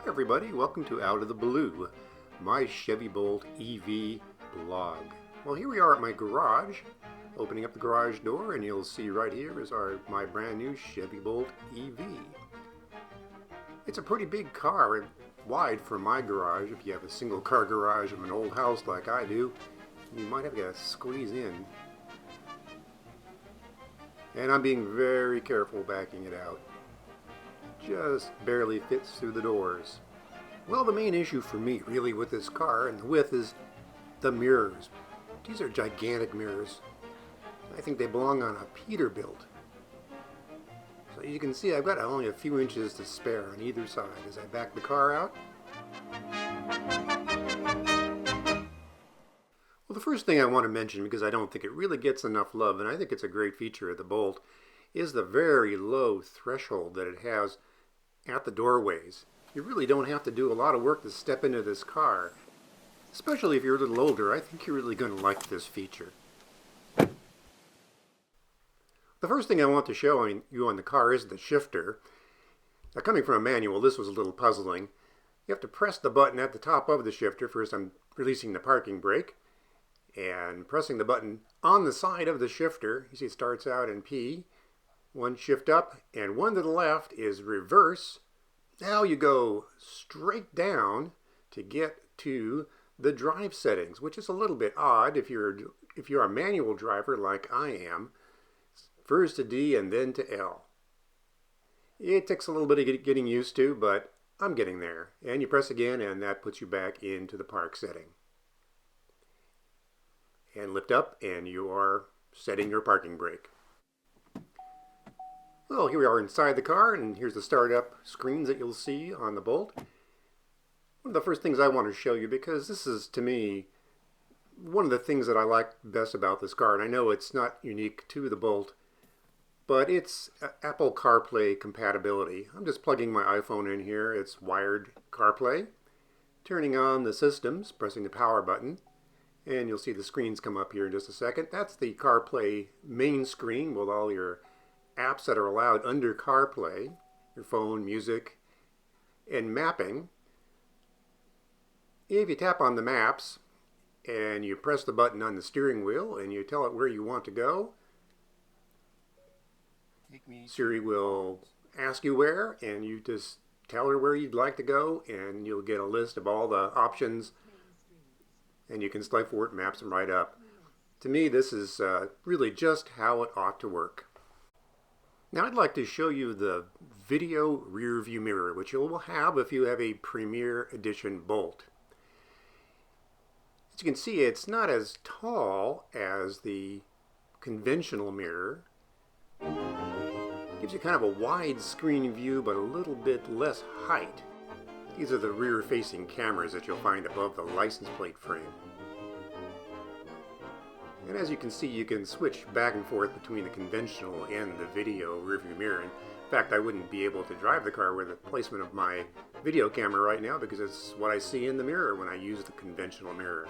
Everybody, welcome to Out of the Blue, my Chevy Bolt EV blog. Well, here we are at my garage, opening up the garage door, and you'll see right here is my brand new Chevy Bolt EV. It's a pretty big car, wide for my garage. If you have a single car garage of an old house like I do, you might have to squeeze in. And I'm being very careful backing it out. Just barely fits through the doors. Well, the main issue for me really with this car and the width is the mirrors. These are gigantic mirrors. I think they belong on a Peterbilt. So you can see I've got only a few inches to spare on either side as I back the car out. Well, the first thing I want to mention, because I don't think it really gets enough love, and I think it's a great feature of the Bolt, is the very low threshold that it has at the doorways. You really don't have to do a lot of work to step into this car. Especially if you're a little older, I think you're really going to like this feature. The first thing I want to show you on the car is the shifter. Now, coming from a manual, this was a little puzzling. You have to press the button at the top of the shifter. First, I'm releasing the parking brake and pressing the button on the side of the shifter. You see it starts out in P. One shift up and one to the left is reverse. Now you go straight down to get to the drive settings, which is a little bit odd if you're a manual driver like I am. First to D and then to L. It takes a little bit of getting used to, but I'm getting there. And you press again and that puts you back into the park setting. And lift up and you are setting your parking brake. Well, here we are inside the car, and here's the startup screens that you'll see on the Bolt. One of the first things I want to show you, because this is, to me, one of the things that I like best about this car, and I know it's not unique to the Bolt, but it's Apple CarPlay compatibility. I'm just plugging my iPhone in here. It's wired CarPlay. Turning on the systems, pressing the power button, and you'll see the screens come up here in just a second. That's the CarPlay main screen with all your apps that are allowed under CarPlay, your phone, music, and mapping. If you tap on the maps and you press the button on the steering wheel and you tell it where you want to go, Siri will ask you where, and you just tell her where you'd like to go, and you'll get a list of all the options, and you can select for it, maps them right up. To me, this is really just how it ought to work. Now I'd like to show you the video rear view mirror, which you will have if you have a Premier Edition Bolt. As you can see, it's not as tall as the conventional mirror. It gives you kind of a wide screen view, but a little bit less height. These are the rear facing cameras that you'll find above the license plate frame. And as you can see, you can switch back and forth between the conventional and the video rearview mirror. In fact, I wouldn't be able to drive the car with the placement of my video camera right now because it's what I see in the mirror when I use the conventional mirror.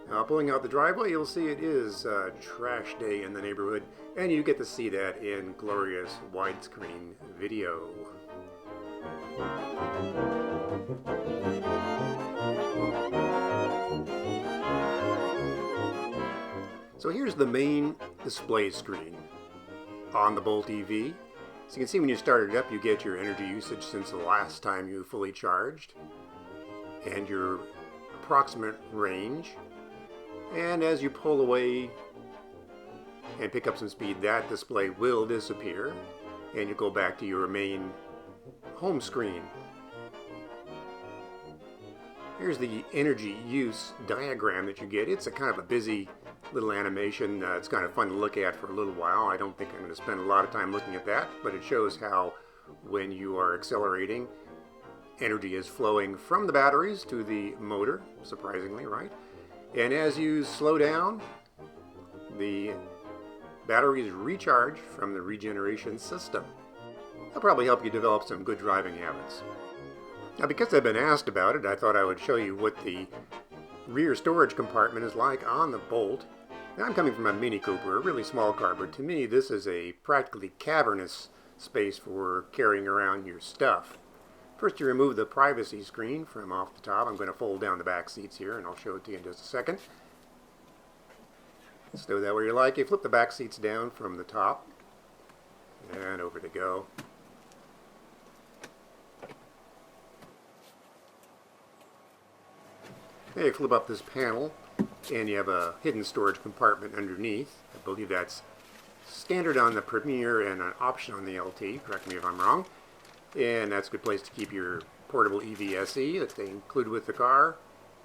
Now, pulling out the driveway, you'll see it is a trash day in the neighborhood, and you get to see that in glorious widescreen video. So here's the main display screen on the Bolt EV. So you can see when you start it up, you get your energy usage since the last time you fully charged and your approximate range. And as you pull away and pick up some speed, that display will disappear and you go back to your main home screen. Here's the energy use diagram that you get. It's a kind of a busy little animation. It's kind of fun to look at for a little while. I don't think I'm going to spend a lot of time looking at that, but it shows how when you are accelerating, energy is flowing from the batteries to the motor, surprisingly, right? And as you slow down, the batteries recharge from the regeneration system. That'll probably help you develop some good driving habits. Now, because I've been asked about it, I thought I would show you what the rear storage compartment is like on the Bolt. Now, I'm coming from a Mini Cooper, a really small car, but to me this is a practically cavernous space for carrying around your stuff. First, you remove the privacy screen from off the top. I'm going to fold down the back seats here, and I'll show it to you in just a second. Stow that where you like. You flip the back seats down from the top, and over to go. Now you flip up this panel, and you have a hidden storage compartment underneath. I believe that's standard on the Premier and an option on the LT. Correct me if I'm wrong. And that's a good place to keep your portable EVSE that they include with the car.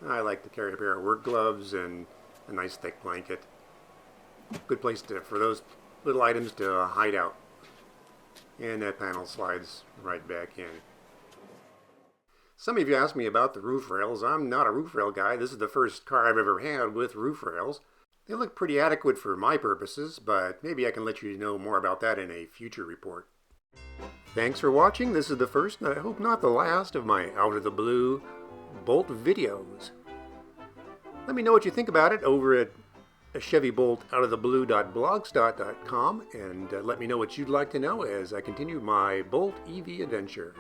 I like to carry a pair of work gloves and a nice thick blanket. Good place for those little items to hide out. And that panel slides right back in. Some of you asked me about the roof rails. I'm not a roof rail guy. This is the first car I've ever had with roof rails. They look pretty adequate for my purposes, but maybe I can let you know more about that in a future report. Thanks for watching. This is the first, and I hope not the last, of my Out of the Blue Bolt videos. Let me know what you think about it over at ChevyBoltOutOfTheBlue.blogspot.com, and let me know what you'd like to know as I continue my Bolt EV adventure.